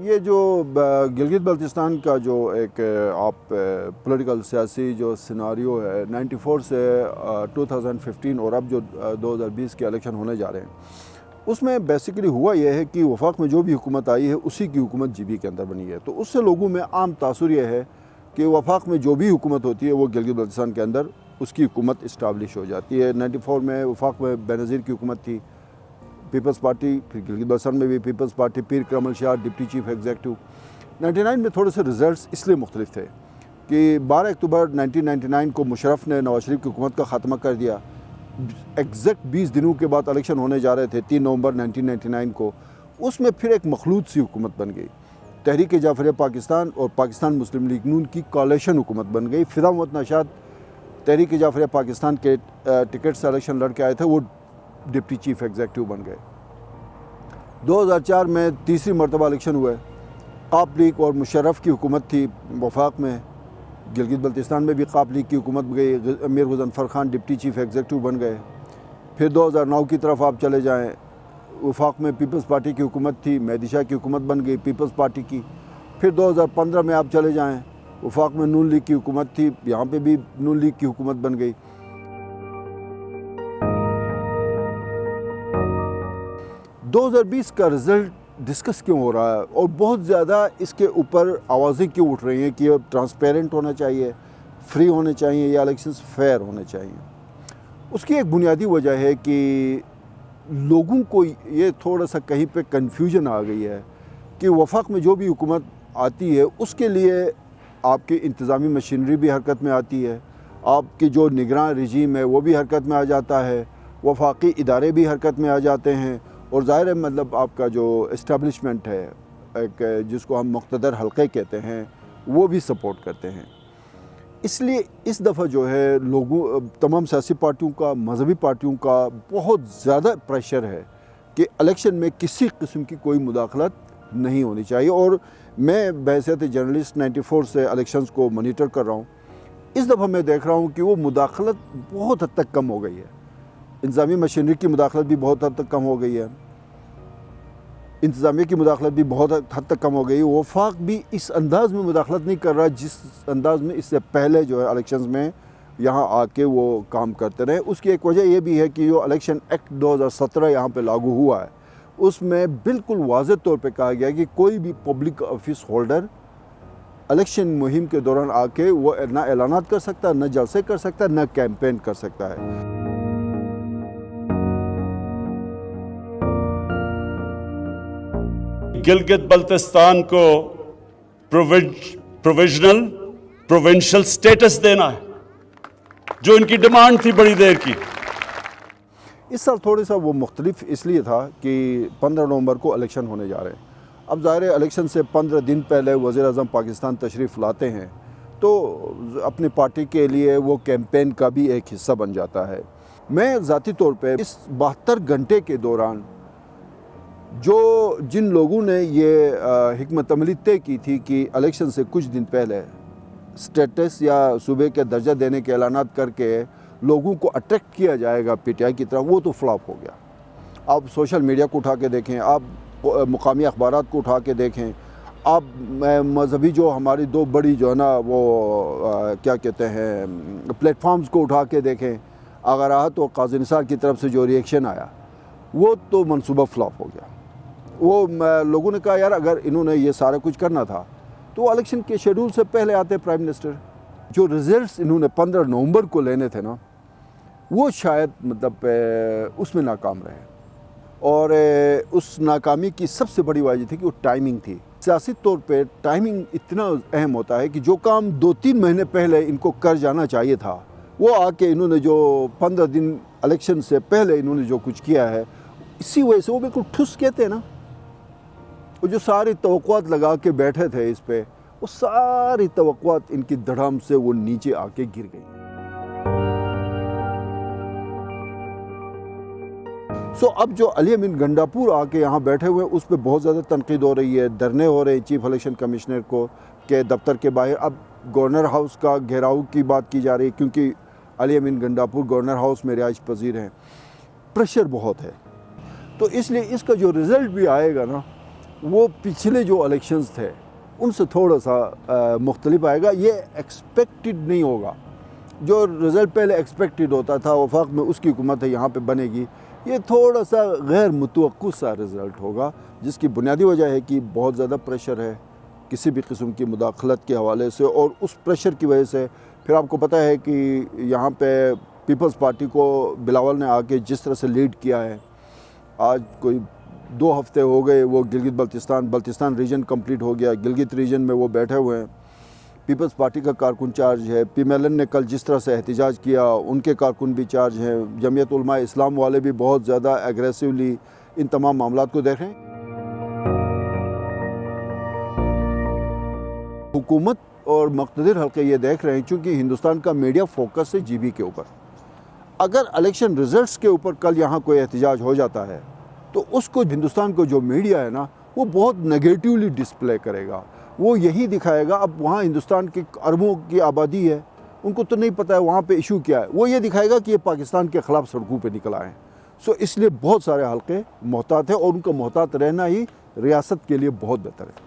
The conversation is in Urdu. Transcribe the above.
یہ جو گلگت بلتستان کا جو ایک آپ پولیٹیکل سیاسی جو سیناریو ہے 94 سے 2015 اور اب جو 2020 کے الیکشن ہونے جا رہے ہیں، اس میں بیسیکلی ہوا یہ ہے کہ وفاق میں جو بھی حکومت آئی ہے اسی کی حکومت جی بی کے اندر بنی ہے۔ تو اس سے لوگوں میں عام تاثر یہ ہے کہ وفاق میں جو بھی حکومت ہوتی ہے وہ گلگت بلتستان کے اندر اس کی حکومت اسٹیبلش ہو جاتی ہے۔ 94 میں وفاق میں بینظیر کی حکومت تھی، پیپلز پارٹی، پھر گلگت بلتستان میں بھی پیپلز پارٹی، پیر کرمل شاہ ڈپٹی چیف ایگزیکٹو۔ 99 میں تھوڑے سے ریزلٹس اس لیے مختلف تھے کہ 12 اکتوبر 1999 کو مشرف نے نواز شریف کی حکومت کا خاتمہ کر دیا۔ ایگزیکٹ 20 دنوں کے بعد الیکشن ہونے جا رہے تھے 3 نومبر 1999 کو، اس میں پھر ایک مخلوط سی حکومت بن گئی۔ تحریک جعفریہ پاکستان اور پاکستان مسلم لیگ نون کی کولیشن حکومت بن گئی۔ فدا محمد نژاد تحریک جعفریہ پاکستان کے ٹکٹ سے الیکشن لڑ کے آئے تھے، وہ ڈپٹی چیف ایگزیکٹو بن گئے۔ 2004 میں تیسری مرتبہ الیکشن ہوئے، قاپ لیگ اور مشرف کی حکومت تھی وفاق میں۔ گلگت بلتستان میں بھی قاپ لیگ کی حکومت گئی، Amir Ghazanfar Khan deputy chief executive بن گئے۔ پھر 2009 کی طرف آپ چلے جائیں، وفاق میں پیپلز پارٹی کی حکومت تھی، مہدی شاہ کی حکومت بن گئی پیپلز پارٹی کی۔ پھر 2015 میں آپ چلے جائیں، وفاق میں نون لیگ کی حکومت تھی، یہاں پہ بھی نون لیگ کی حکومت بن گئی۔ 2020 کا رزلٹ ڈسکس کیوں ہو رہا ہے اور بہت زیادہ اس کے اوپر آوازیں کیوں اٹھ رہی ہیں کہ یہ ٹرانسپیرنٹ ہونا چاہیے، فری ہونے چاہیے یا الیکشنز فیئر ہونے چاہیے؟ اس کی ایک بنیادی وجہ ہے کہ لوگوں کو یہ تھوڑا سا کہیں پہ کنفیوژن آ گئی ہے کہ وفاق میں جو بھی حکومت آتی ہے اس کے لیے آپ کی انتظامی مشینری بھی حرکت میں آتی ہے، آپ کی جو نگراں رجیم ہے وہ بھی حرکت میں آ جاتا ہے، وفاقی ادارے بھی حرکت میں آ جاتے ہیں، اور ظاہر ہے مطلب آپ کا جو اسٹیبلشمنٹ ہے ایک جس کو ہم مقتدر حلقے کہتے ہیں وہ بھی سپورٹ کرتے ہیں۔ اس لیے اس دفعہ جو ہے لوگوں تمام سیاسی پارٹیوں کا، مذہبی پارٹیوں کا بہت زیادہ پریشر ہے کہ الیکشن میں کسی قسم کی کوئی مداخلت نہیں ہونی چاہیے۔ اور میں بحیثیت جرنلسٹ 94 سے الیکشنز کو مانیٹر کر رہا ہوں، اس دفعہ میں دیکھ رہا ہوں کہ وہ مداخلت بہت حد تک کم ہو گئی ہے۔ انتظامی مشینری کی مداخلت بھی بہت حد تک کم ہو گئی ہے، انتظامیہ کی مداخلت بھی بہت حد تک کم ہو گئی۔ وفاق بھی اس انداز میں مداخلت نہیں کر رہا جس انداز میں اس سے پہلے جو ہے الیکشنز میں یہاں آ کے وہ کام کرتے رہے۔ اس کی ایک وجہ یہ بھی ہے کہ جو الیکشن ایکٹ 2017 یہاں پہ لاگو ہوا ہے اس میں بالکل واضح طور پہ کہا گیا کہ کوئی بھی پبلک آفس ہولڈر الیکشن مہم کے دوران آ کے وہ نہ اعلانات کر سکتا، نہ جلسے کر سکتا، نہ کیمپین کر سکتا ہے۔ گلگت بلتستان کو پروونشل سٹیٹس دینا ہے جو ان کی ڈیمانڈ تھی بڑی دیر کی۔ اس سال تھوڑا سا وہ مختلف اس لیے تھا کہ 15 نومبر کو الیکشن ہونے جا رہے ہیں۔ اب ظاہر ہے الیکشن سے 15 دن پہلے وزیر اعظم پاکستان تشریف لاتے ہیں تو اپنی پارٹی کے لیے وہ کیمپین کا بھی ایک حصہ بن جاتا ہے۔ میں ذاتی طور پہ اس 72 گھنٹے کے دوران جن لوگوں نے یہ حکمت عملی طے کی تھی کہ الیکشن سے کچھ دن پہلے سٹیٹس یا صوبے کے درجہ دینے کے اعلانات کر کے لوگوں کو اٹریکٹ کیا جائے گا پی ٹی آئی کی طرف، وہ تو فلاپ ہو گیا۔ آپ سوشل میڈیا کو اٹھا کے دیکھیں، آپ مقامی اخبارات کو اٹھا کے دیکھیں، آپ مذہبی جو ہماری دو بڑی جو ہے نا وہ کیا کہتے ہیں پلیٹ فارمز کو اٹھا کے دیکھیں، اگر تو قاضی نثار کی طرف سے جو ریئیکشن آیا وہ تو منصوبہ فلاپ ہو گیا۔ وہ لوگوں نے کہا یار اگر انہوں نے یہ سارا کچھ کرنا تھا تو الیکشن کے شیڈول سے پہلے آتے پرائم منسٹر۔ جو ریزلٹس انہوں نے 15 نومبر کو لینے تھے نا وہ شاید مطلب اس میں ناکام رہے، اور اس ناکامی کی سب سے بڑی وجہ تھی کہ وہ ٹائمنگ تھی۔ سیاسی طور پہ ٹائمنگ اتنا اہم ہوتا ہے کہ جو کام 2-3 مہینے پہلے ان کو کر جانا چاہیے تھا وہ آ کے انہوں نے جو 15 دن الیکشن سے پہلے انہوں نے جو کچھ کیا ہے، اسی وجہ سے وہ بالکل ٹھس کہتے ہیں نا، وہ جو ساری توقعات لگا کے بیٹھے تھے اس پہ، وہ ساری توقعات ان کی دھڑام سے وہ نیچے آ کے گر گئی۔ اب جو علی امین گنڈاپور آ کے یہاں بیٹھے ہوئے اس پہ بہت زیادہ تنقید ہو رہی ہے، دھرنے ہو رہے ہیں چیف الیکشن کمشنر کو کے دفتر کے باہر۔ اب گورنر ہاؤس کا گھیراؤ کی بات کی جا رہی ہے کیونکہ علی امین گنڈاپور گورنر ہاؤس میں رہائش پذیر ہیں، پریشر بہت ہے۔ تو اس لیے اس کا جو رزلٹ بھی آئے گا نا وہ پچھلے جو الیکشنز تھے ان سے تھوڑا سا مختلف آئے گا. یہ ایکسپیکٹڈ نہیں ہوگا. جو رزلٹ پہلے ایکسپیکٹڈ ہوتا تھا وفاق میں اس کی حکومت ہے یہاں پہ بنے گی, یہ تھوڑا سا غیر متوقع سا رزلٹ ہوگا, جس کی بنیادی وجہ ہے کہ بہت زیادہ پریشر ہے کسی بھی قسم کی مداخلت کے حوالے سے, اور اس پریشر کی وجہ سے پھر آپ کو پتہ ہے کہ یہاں پہ پیپلز پارٹی کو بلاول نے آ کے جس طرح سے لیڈ کیا ہے, آج کوئی 2 ہفتے ہو گئے وہ گلگت بلتستان ریجن کمپلیٹ ہو گیا, گلگت ریجن میں وہ بیٹھے ہوئے ہیں, پیپلز پارٹی کا کارکن چارج ہے, پی میلن نے کل جس طرح سے احتجاج کیا ان کے کارکن بھی چارج ہیں, جمعیت علماء اسلام والے بھی بہت زیادہ ایگریسولی ان تمام معاملات کو دیکھ رہے ہیں. حکومت اور مقتدر حلقے یہ دیکھ رہے ہیں چونکہ ہندوستان کا میڈیا فوکس ہے جی بی کے اوپر. اگر الیکشن ریزلٹس کے اوپر کل یہاں کوئی احتجاج ہو جاتا ہے تو اس کو ہندوستان کو جو میڈیا ہے نا وہ بہت نگیٹیولی ڈسپلے کرے گا. وہ یہی دکھائے گا, اب وہاں ہندوستان کی اربوں کی آبادی ہے, ان کو تو نہیں پتہ ہے وہاں پہ ایشو کیا ہے, وہ یہ دکھائے گا کہ یہ پاکستان کے خلاف سڑکوں پہ نکل آئے ہیں. سو اس لیے بہت سارے حلقے محتاط ہیں, اور ان کا محتاط رہنا ہی ریاست کے لیے بہت بہتر ہے.